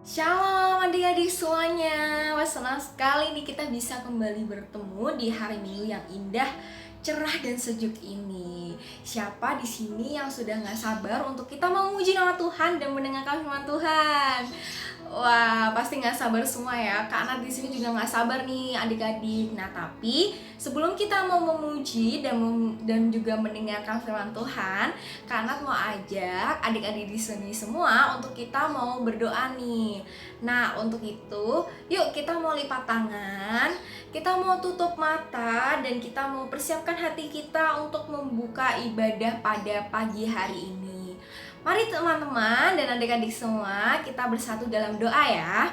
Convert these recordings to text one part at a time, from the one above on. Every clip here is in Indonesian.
Shalom adik-adik semuanya. Wah, senang sekali nih kita bisa kembali bertemu di hari Minggu yang indah, cerah dan sejuk ini. Siapa di sini yang sudah gak sabar untuk kita memuji nama Tuhan dan mendengarkan firman Tuhan? Wah, pasti gak sabar semua ya. Kak Nat di sini juga gak sabar nih adik-adik. Nah, tapi sebelum kita mau memuji dan juga mendengarkan firman Tuhan, Kak Nat mau ajak adik-adik di sini semua untuk kita mau berdoa nih. Nah, untuk itu, yuk kita mau lipat tangan, kita mau tutup mata, dan kita mau persiapkan hati kita untuk membuka ibadah pada pagi hari ini. Mari teman-teman dan adik-adik semua, kita bersatu dalam doa ya.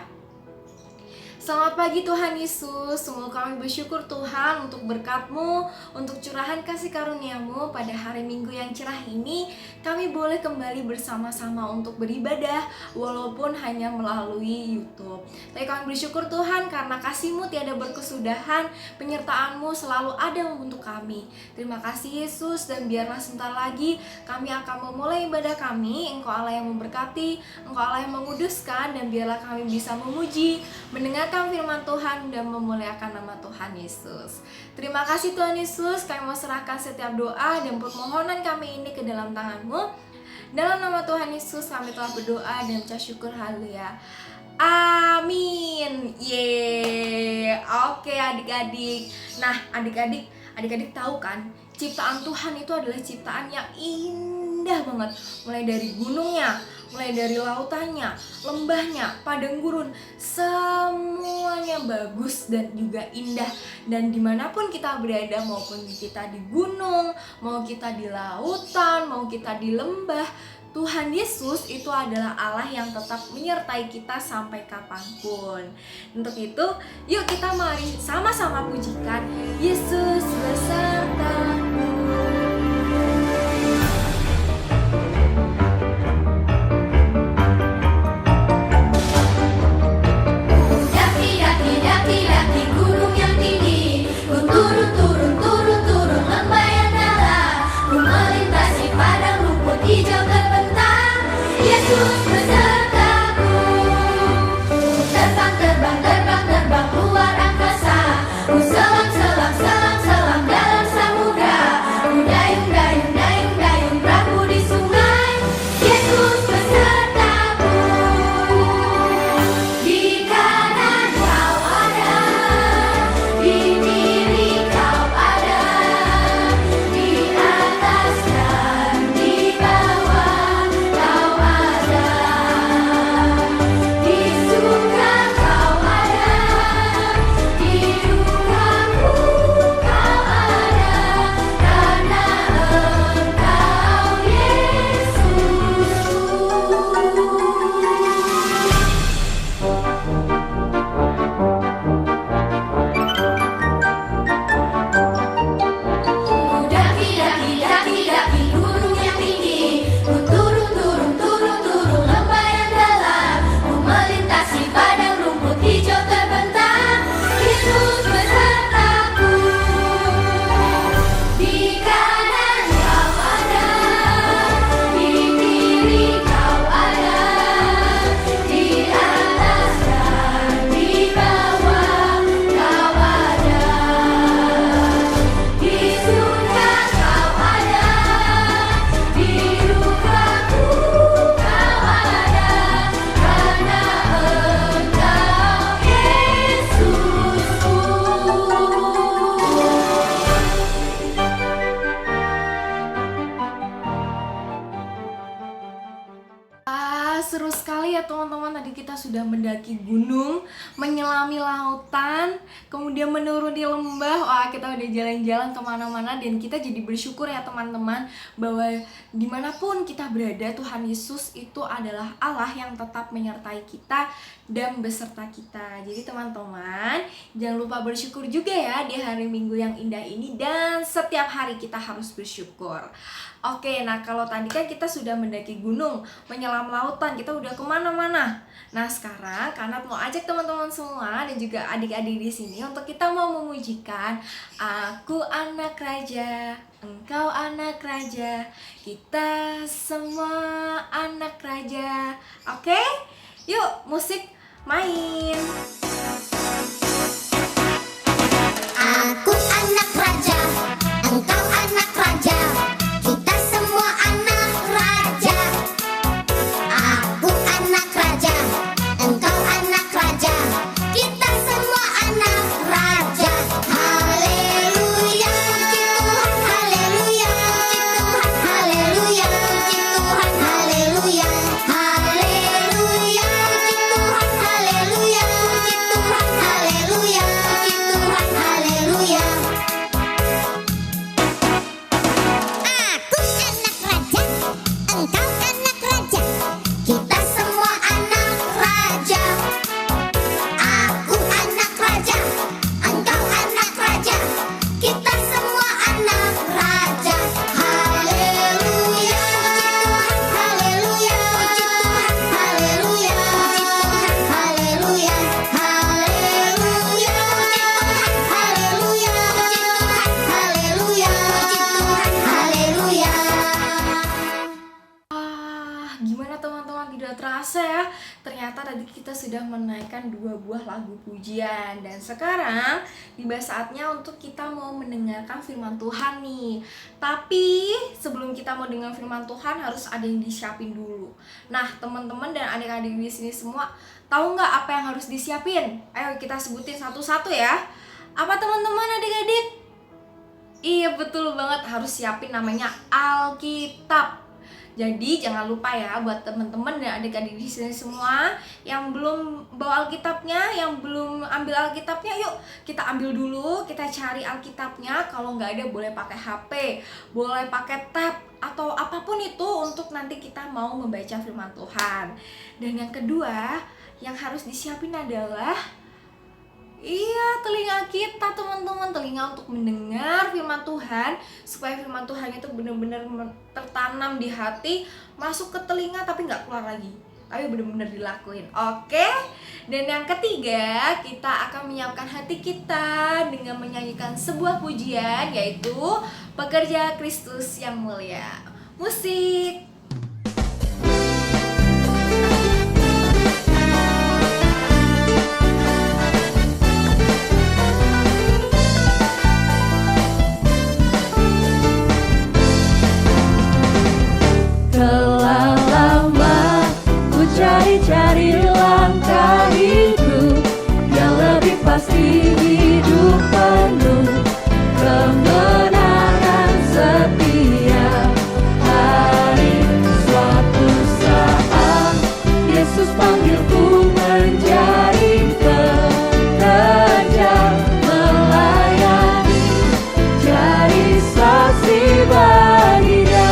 Selamat pagi Tuhan Yesus, semua kami bersyukur Tuhan untuk berkat-Mu, untuk curahan kasih karunia-Mu pada hari Minggu yang cerah ini. Kami boleh kembali bersama-sama untuk beribadah walaupun hanya melalui YouTube. Tapi kami bersyukur Tuhan karena kasih-Mu tiada berkesudahan, penyertaan-Mu selalu ada untuk kami. Terima kasih Yesus, dan biarlah sebentar lagi kami akan memulai ibadah kami. Engkau Allah yang memberkati, Engkau Allah yang menguduskan, dan biarlah kami bisa memuji, mendengarkan firman Tuhan dan memuliakan nama Tuhan Yesus. Terima kasih Tuhan Yesus, kami mau serahkan setiap doa dan permohonan kami ini ke dalam tangan-Mu. Dalam nama Tuhan Yesus kami telah berdoa dan ucap syukur, haleluya. Amin. Oke adik-adik. Nah, adik-adik tahu kan, ciptaan Tuhan itu adalah ciptaan yang indah banget. Mulai dari gunungnya, mulai dari lautannya, lembahnya, padang gurun, semuanya bagus dan juga indah. Dan dimanapun kita berada, maupun kita di gunung, mau kita di lautan, mau kita di lembah, Tuhan Yesus itu adalah Allah yang tetap menyertai kita sampai kapanpun. Untuk itu, yuk kita mari sama-sama pujikan Yesus besertamu. Daki gunung yang tinggi, ku turun lembah yang dalam, ku melintasi padang rumput hijau terbentang. Yesus besertaku, terbang luar angkasa, ku selam dalam samudra, ku dayung perahu di sungai. Yesus besertaku, di kanan kau ada, di kiri kau ada, di atas dan di bawah kau ada, di suka kau ada, di dukaku kau ada, karena Engkau Yesusku. Ku daki gunung yang tinggi, ku turun lembah yang dalam, ku melintasi padang rumput hijau terbentang. Yesus besertaku, di kanan kau ada, di kiri kau ada, di atas dan di bawah kau ada, di surga kau ada, di dukaku kau ada, karena Engkau Yesusku. Seru sekali ya teman-teman, tadi kita sudah mendaki gunung, menyelami lautan, kemudian menuruni lembah. Wah, kita udah jalan-jalan kemana-mana, dan kita jadi bersyukur ya teman-teman, bahwa dimanapun kita berada, Tuhan Yesus itu adalah Allah yang tetap menyertai kita dan beserta kita. Jadi teman-teman, jangan lupa bersyukur juga ya di hari Minggu yang indah ini, dan setiap hari kita harus bersyukur. Oke, nah kalau tadi kan kita sudah mendaki gunung, menyelam lautan, kita udah kemana-mana. Nah sekarang Kanat mau ajak teman-teman semua dan juga adik-adik di sini untuk kita mau memujikan Aku anak raja, engkau anak raja, kita semua anak raja. Oke? Yuk, musik main. Aku anak raja, engkau anak raja, kita semua anak raja. Aku anak raja, engkau anak raja, kita semua anak raja. Haleluya, puji Tuhan, haleluya, puji Tuhan, haleluya, puji Tuhan, haleluya. Haleluya, puji Tuhan, haleluya, puji Tuhan, haleluya, puji Tuhan, haleluya. Aku anak raja, engkau anak raja, kita semua anak raja. Aku anak raja, engkau anak raja, kita semua anak raja. Haleluya, puji Tuhan, haleluya, puji Tuhan, haleluya, puji Tuhan, haleluya. Haleluya, puji Tuhan, haleluya, puji Tuhan, haleluya, puji Tuhan, haleluya. Gimana teman-teman, tidak terasa ya, ternyata tadi kita sudah menaikkan 2 buah lagu pujian. Dan sekarang tiba saatnya untuk kita mau mendengarkan firman Tuhan nih. Tapi sebelum kita mau dengar firman Tuhan harus ada yang disiapin dulu. Nah teman-teman dan adik-adik di sini semua, tahu nggak apa yang harus disiapin? Ayo kita sebutin satu-satu ya. Apa teman-teman, adik-adik? Iya betul banget, harus siapin namanya Alkitab. Jadi jangan lupa ya buat teman-teman dan adik-adik di sini semua yang belum bawa Alkitabnya, yang belum ambil Alkitabnya, yuk kita ambil dulu, kita cari Alkitabnya. Kalau nggak ada boleh pakai HP, boleh pakai tab atau apapun itu untuk nanti kita mau membaca firman Tuhan. Dan yang kedua yang harus disiapin adalah telinga kita teman-teman, telinga untuk mendengar firman Tuhan, supaya firman Tuhan itu benar-benar tertanam di hati, masuk ke telinga tapi nggak keluar lagi. Ayo benar-benar dilakuin, oke? Dan yang ketiga, kita akan menyiapkan hati kita dengan menyanyikan sebuah pujian, yaitu Pekerja Kristus yang Mulia. Musik. Telah lama ku cari-cari langkah hidup yang lebih pasti, hidup penuh kemenangan setia. Hari suatu saat Yesus panggilku menjadi pekerja, melayani, jadi saksi bagi Dia.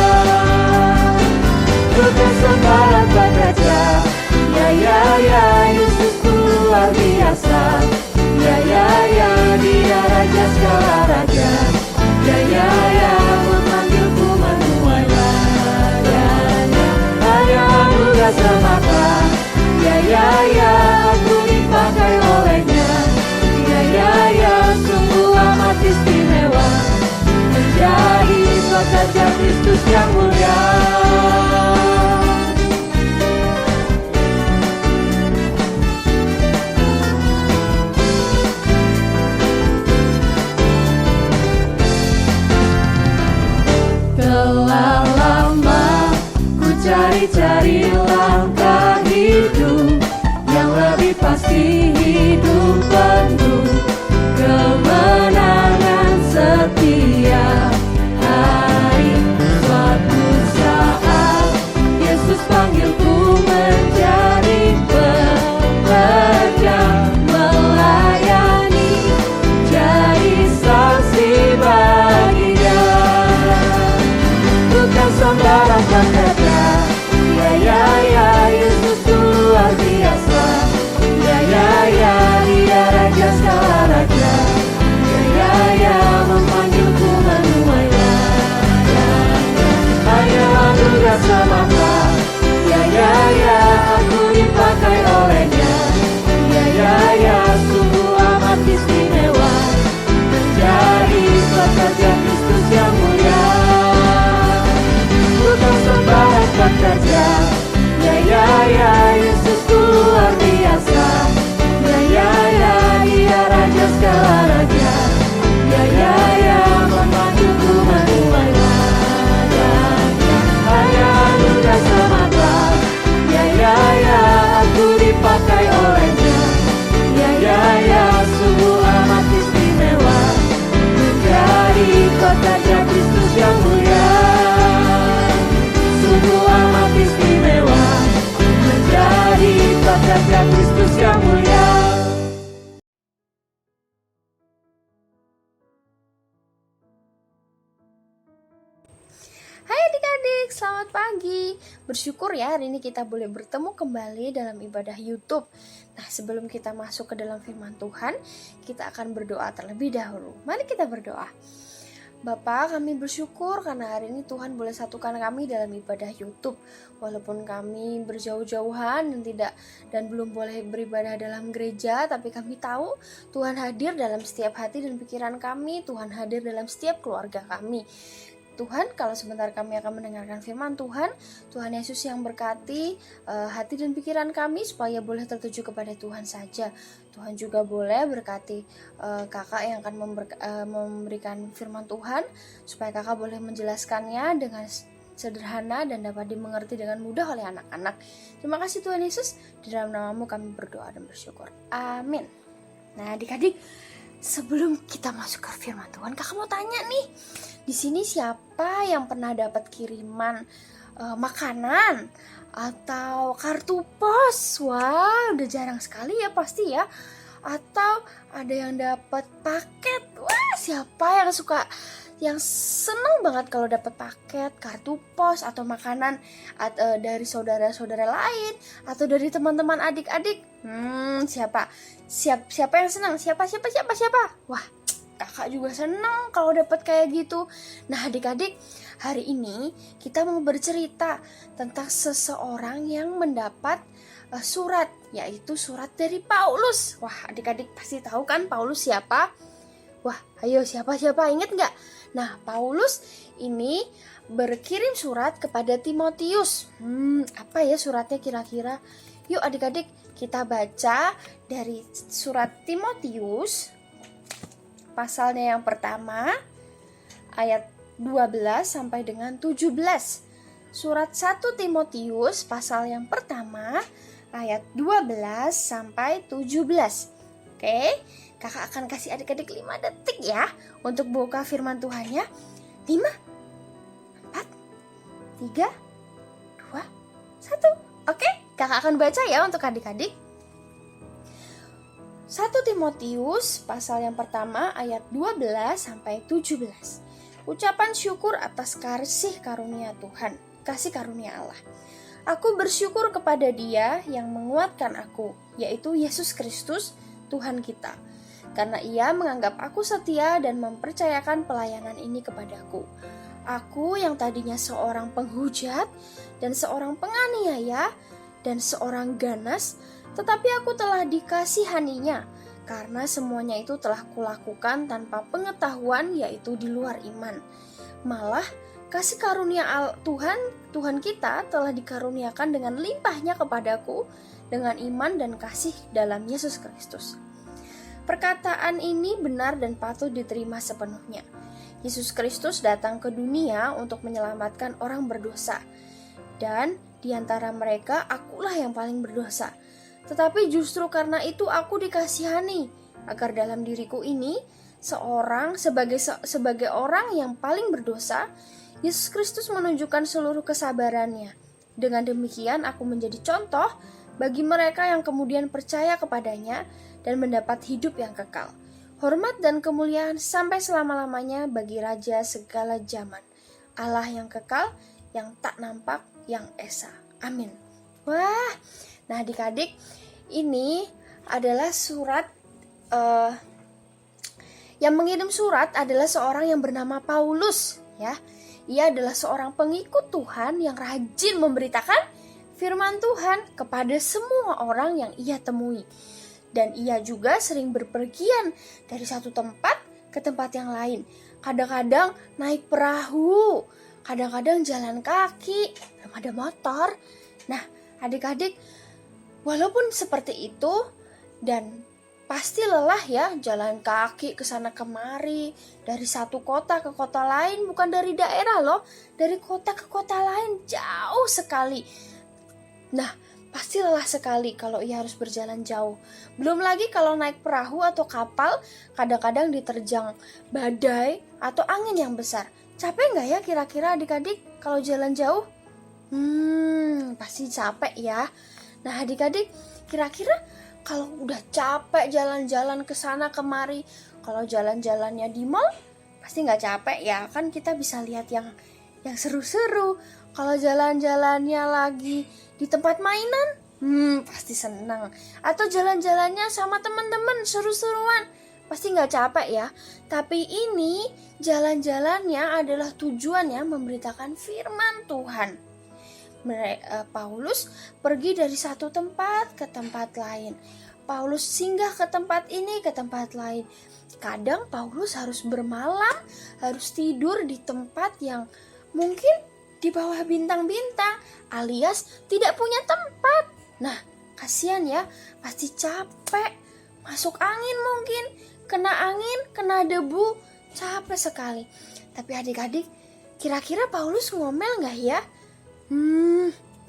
Bukan sembarang pekerja, ya, Yesus luar biasa. Ya, Dia Raja segala raja. Ya, memanggilku menuai ladangnya. Hanya anugerah semata. Ya, aku dipakai olehnya. Ya, sungguh amat istimewa, menjadi pekerja Kristus yang mulia. Telah lama ku cari-cari langkah hidup yang lebih pasti, hidup penuh kemenangan setia. Hari suatu saat Yesus panggilku menjadi pekerja, melayani, jadi saksi bagi Dia. Bukan sembarang pekerja, ya, Yesus luar biasa. Ya, Dia Raja segala raja. Ya, memanggilku menuai ladangnya. Hanya anugerah semata. Ya, aku dipakai olehnya. Ya, sungguh amat istimewa, menjadi pekerja Kristus yang mulia. Bukan sembarang pekerja, ya, Yesus luar selamat pagi. Bersyukur ya hari ini kita boleh bertemu kembali dalam ibadah YouTube. Nah, sebelum kita masuk ke dalam firman Tuhan, kita akan berdoa terlebih dahulu. Mari kita berdoa. Bapa, kami bersyukur karena hari ini Tuhan boleh satukan kami dalam ibadah YouTube. Walaupun kami berjauh-jauhan dan belum boleh beribadah dalam gereja, tapi kami tahu Tuhan hadir dalam setiap hati dan pikiran kami. Tuhan hadir dalam setiap keluarga kami. Tuhan, kalau sebentar kami akan mendengarkan firman Tuhan, Tuhan Yesus yang berkati hati dan pikiran kami supaya boleh tertuju kepada Tuhan saja. Tuhan juga boleh berkati kakak yang akan memberikan firman Tuhan, supaya kakak boleh menjelaskannya dengan sederhana dan dapat dimengerti dengan mudah oleh anak-anak. Terima kasih Tuhan Yesus, di dalam namamu kami berdoa dan bersyukur. Amin. Nah, adik-adik, sebelum kita masuk ke firman Tuhan, kakak mau tanya nih, di sini siapa yang pernah dapat kiriman makanan atau kartu pos? Wah, udah jarang sekali ya pasti ya. Atau ada yang dapat paket? Wah, siapa yang seneng banget kalau dapat paket, kartu pos atau makanan dari saudara-saudara lain atau dari teman-teman adik-adik? Siapa yang senang? Siapa? Wah, kakak juga senang kalau dapat kayak gitu. Nah, adik-adik, hari ini kita mau bercerita tentang seseorang yang mendapat surat, yaitu surat dari Paulus. Wah, adik-adik pasti tahu kan Paulus siapa? Wah, ayo siapa? Ingat nggak? Nah, Paulus ini berkirim surat kepada Timotius. Apa ya suratnya kira-kira? Yuk adik-adik, kita baca dari surat Timotius pasalnya yang pertama, ayat 12 sampai dengan 17. Surat 1 Timotius pasal yang pertama, ayat 12 sampai 17. Oke, kakak akan kasih adik-adik 5 detik ya untuk buka firman Tuhannya. 5, 4, 3, 2, 1. Oke, kakak akan baca ya untuk adik-adik. 1 Timotius pasal yang pertama ayat 12 sampai 17. Ucapan syukur atas kasih karunia Tuhan, kasih karunia Allah. Aku bersyukur kepada Dia yang menguatkan aku, yaitu Yesus Kristus, Tuhan kita. Karena Ia menganggap aku setia dan mempercayakan pelayanan ini kepadaku. Aku yang tadinya seorang penghujat dan seorang penganiaya dan seorang ganas, tetapi aku telah dikasihaninya, karena semuanya itu telah kulakukan tanpa pengetahuan, yaitu di luar iman. Malah, kasih karunia Tuhan kita telah dikaruniakan dengan limpahnya kepadaku, dengan iman dan kasih dalam Yesus Kristus. Perkataan ini benar dan patut diterima sepenuhnya. Yesus Kristus datang ke dunia untuk menyelamatkan orang berdosa, dan di antara mereka akulah yang paling berdosa. Tetapi justru karena itu aku dikasihani, agar dalam diriku ini sebagai orang yang paling berdosa, Yesus Kristus menunjukkan seluruh kesabarannya. Dengan demikian aku menjadi contoh bagi mereka yang kemudian percaya kepadanya dan mendapat hidup yang kekal. Hormat dan kemuliaan sampai selama-lamanya bagi Raja segala zaman, Allah yang kekal, yang tak nampak, yang esa. Amin. Wah, nah adik-adik, ini adalah surat yang mengirim surat adalah seorang yang bernama Paulus, ya. Ia adalah seorang pengikut Tuhan yang rajin memberitakan firman Tuhan kepada semua orang yang ia temui. Dan ia juga sering berpergian dari satu tempat ke tempat yang lain. Kadang-kadang naik perahu, kadang-kadang jalan kaki, belum ada motor. Nah, adik-adik, walaupun seperti itu dan pasti lelah ya jalan kaki ke sana kemari, dari satu kota ke kota lain, bukan dari daerah loh, dari kota ke kota lain jauh sekali. Nah, pasti lelah sekali kalau ia harus berjalan jauh. Belum lagi kalau naik perahu atau kapal, kadang-kadang diterjang badai atau angin yang besar. Capek nggak ya kira-kira adik-adik kalau jalan jauh? Pasti capek ya. Nah adik-adik, kira-kira kalau udah capek jalan-jalan ke sana kemari, kalau jalan-jalannya di mall, pasti nggak capek ya. Kan kita bisa lihat yang seru-seru. Kalau jalan-jalannya lagi di tempat mainan, pasti senang. Atau jalan-jalannya sama teman-teman seru-seruan, pasti nggak capek ya. Tapi ini jalan-jalannya adalah tujuannya memberitakan firman Tuhan. Paulus pergi dari satu tempat ke tempat lain. Paulus singgah ke tempat ini, ke tempat lain. Kadang Paulus harus bermalam, harus tidur di tempat yang mungkin di bawah bintang-bintang, alias tidak punya tempat. Nah, kasihan ya, pasti capek. Masuk angin mungkin, kena angin, kena debu, capek sekali. Tapi adik-adik, kira-kira Paulus ngomel nggak ya?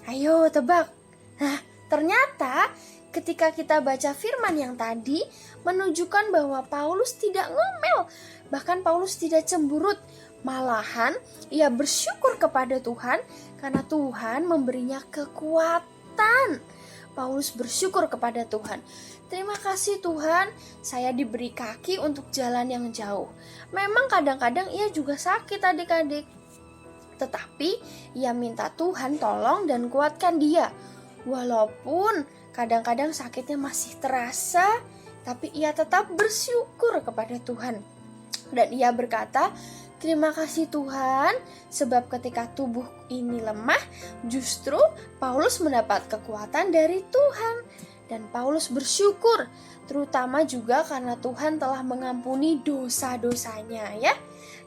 Ayo tebak. Nah, ternyata ketika kita baca firman yang tadi menunjukkan bahwa Paulus tidak ngomel. Bahkan Paulus tidak cemburut. Malahan ia bersyukur kepada Tuhan karena Tuhan memberinya kekuatan. Paulus bersyukur kepada Tuhan. Terima kasih Tuhan, saya diberi kaki untuk jalan yang jauh. Memang kadang-kadang ia juga sakit adik-adik. Tetapi ia minta Tuhan tolong dan kuatkan dia. Walaupun kadang-kadang sakitnya masih terasa, tapi ia tetap bersyukur kepada Tuhan. Dan ia berkata, terima kasih Tuhan, sebab ketika tubuh ini lemah, justru Paulus mendapat kekuatan dari Tuhan. Dan Paulus bersyukur, terutama juga karena Tuhan telah mengampuni dosa-dosanya ya.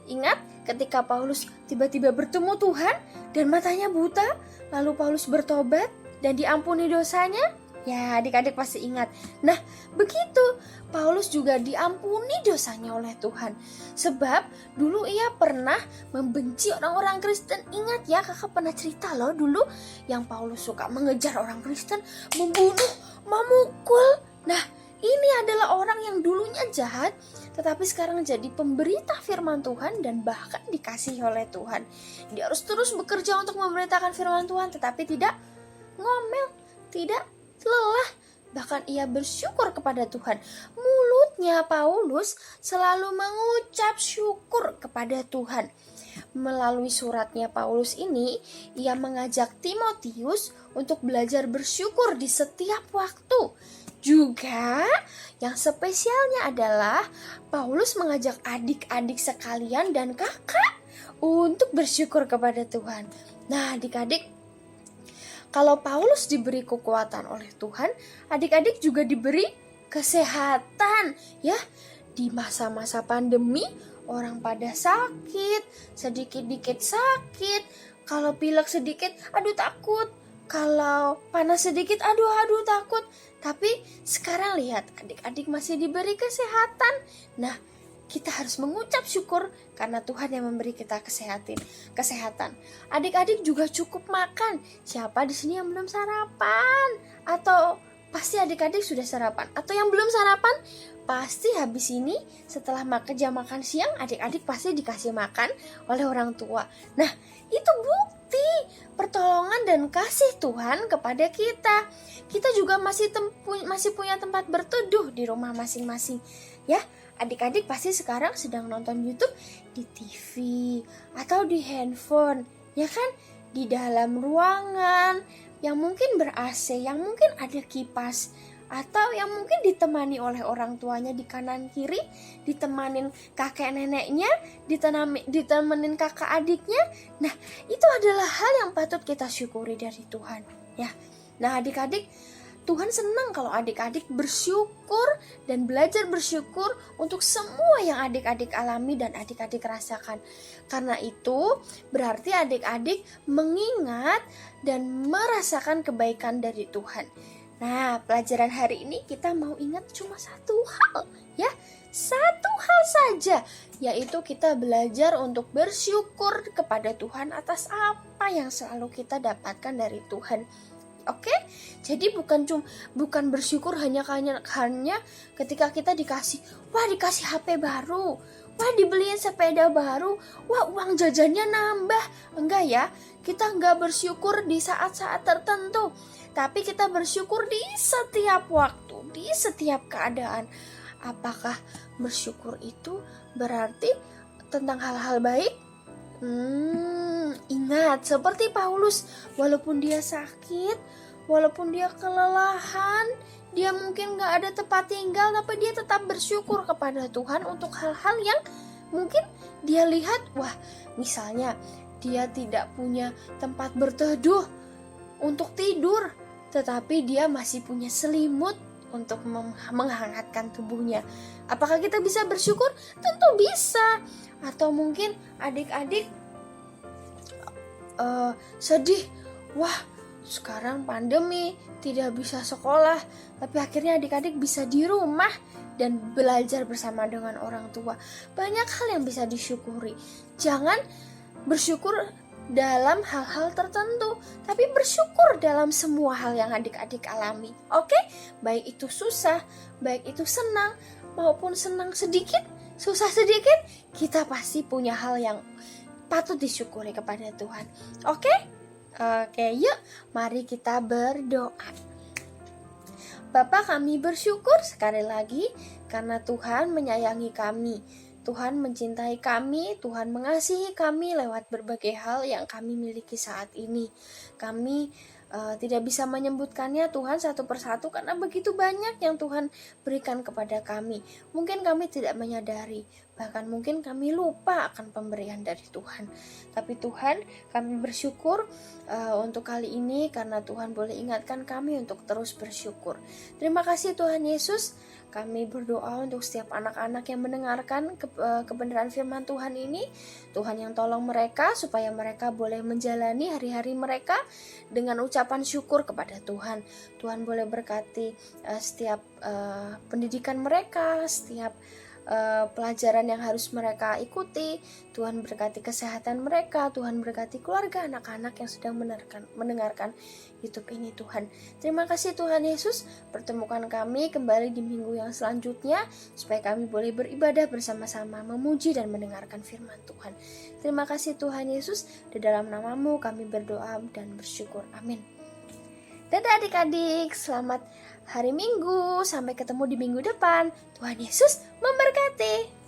Ingat ketika Paulus tiba-tiba bertemu Tuhan dan matanya buta, lalu Paulus bertobat dan diampuni dosanya? Ya, adik-adik pasti ingat. Nah, begitu Paulus juga diampuni dosanya oleh Tuhan. Sebab dulu ia pernah membenci orang-orang Kristen. Ingat ya, kakak pernah cerita loh dulu yang Paulus suka mengejar orang Kristen, membunuh, memukul. Nah, ini adalah orang yang dulunya jahat, tetapi sekarang jadi pemberita firman Tuhan dan bahkan dikasihi oleh Tuhan. Dia harus terus bekerja untuk memberitakan firman Tuhan, tetapi tidak ngomel, tidak lelah. Bahkan ia bersyukur kepada Tuhan. Mulutnya Paulus selalu mengucap syukur kepada Tuhan. Melalui suratnya Paulus ini, ia mengajak Timotius untuk belajar bersyukur di setiap waktu. Juga yang spesialnya adalah Paulus mengajak adik-adik sekalian dan kakak untuk bersyukur kepada Tuhan. Nah, adik-adik, kalau Paulus diberi kekuatan oleh Tuhan, adik-adik juga diberi kesehatan ya. Di masa-masa pandemi, orang pada sakit, sedikit-dikit sakit. Kalau pilek sedikit, aduh takut. Kalau panas sedikit, aduh takut. Tapi sekarang lihat, adik-adik masih diberi kesehatan. Nah, kita harus mengucap syukur karena Tuhan yang memberi kita kesehatan. Adik-adik juga cukup makan. Siapa di sini yang belum sarapan? Atau pasti adik-adik sudah sarapan? Atau yang belum sarapan? Pasti habis ini setelah jam makan siang, adik-adik pasti dikasih makan oleh orang tua. Nah, itu bukti pertolongan dan kasih Tuhan kepada kita. Kita juga masih punya tempat berteduh di rumah masing-masing. Ya, adik-adik pasti sekarang sedang nonton YouTube di TV atau di handphone, ya kan? Di dalam ruangan yang mungkin ber-AC, yang mungkin ada kipas, atau yang mungkin ditemani oleh orang tuanya di kanan kiri, ditemanin kakek neneknya, ditemenin kakak adiknya. Nah, itu adalah hal yang patut kita syukuri dari Tuhan, ya. Nah, adik-adik, Tuhan senang kalau adik-adik bersyukur dan belajar bersyukur untuk semua yang adik-adik alami dan adik-adik rasakan. Karena itu berarti adik-adik mengingat dan merasakan kebaikan dari Tuhan. Nah, pelajaran hari ini kita mau ingat cuma satu hal, ya. Satu hal saja, yaitu kita belajar untuk bersyukur kepada Tuhan atas apa yang selalu kita dapatkan dari Tuhan. Oke? Jadi bukan bersyukur hanya ketika kita dikasih HP baru, wah dibeliin sepeda baru, wah uang jajannya nambah. Enggak ya, kita enggak bersyukur di saat-saat tertentu, tapi kita bersyukur di setiap waktu, di setiap keadaan. Apakah bersyukur itu berarti tentang hal-hal baik? Ingat, seperti Paulus, walaupun dia sakit, walaupun dia kelelahan, dia mungkin gak ada tempat tinggal, tapi dia tetap bersyukur kepada Tuhan untuk hal-hal yang mungkin dia lihat, wah misalnya dia tidak punya tempat berteduh untuk tidur, tetapi dia masih punya selimut untuk menghangatkan tubuhnya. Apakah kita bisa bersyukur? Tentu bisa. Atau mungkin adik-adik sedih, wah sekarang pandemi tidak bisa sekolah, tapi akhirnya adik-adik bisa di rumah dan belajar bersama dengan orang tua. Banyak hal yang bisa disyukuri. Jangan bersyukur dalam hal-hal tertentu, tapi bersyukur dalam semua hal yang adik-adik alami. Oke? Baik itu susah, baik itu senang, maupun senang sedikit, susah sedikit, kita pasti punya hal yang patut disyukuri kepada Tuhan. Oke? Oke, yuk mari kita berdoa. Bapa, kami bersyukur sekali lagi karena Tuhan menyayangi kami. Tuhan mencintai kami, Tuhan mengasihi kami lewat berbagai hal yang kami miliki saat ini. Kami tidak bisa menyebutkannya Tuhan satu persatu karena begitu banyak yang Tuhan berikan kepada kami. Mungkin kami tidak menyadari, bahkan mungkin kami lupa akan pemberian dari Tuhan. Tapi Tuhan, kami bersyukur untuk kali ini karena Tuhan boleh ingatkan kami untuk terus bersyukur. Terima kasih Tuhan Yesus. Kami berdoa untuk setiap anak-anak yang mendengarkan kebenaran firman Tuhan ini. Tuhan yang tolong mereka supaya mereka boleh menjalani hari-hari mereka dengan ucapan syukur kepada Tuhan. Tuhan boleh berkati setiap pendidikan mereka, setiap pelajaran yang harus mereka ikuti. Tuhan berkati kesehatan mereka, Tuhan berkati keluarga anak-anak yang sedang mendengarkan YouTube ini Tuhan. Terima kasih Tuhan Yesus, pertemukan kami kembali di minggu yang selanjutnya supaya kami boleh beribadah bersama-sama, memuji dan mendengarkan firman Tuhan. Terima kasih Tuhan Yesus, di dalam namamu kami berdoa dan bersyukur. Amin. Dadah adik-adik, selamat hari Minggu, sampai ketemu di minggu depan. Tuhan Yesus memberkati.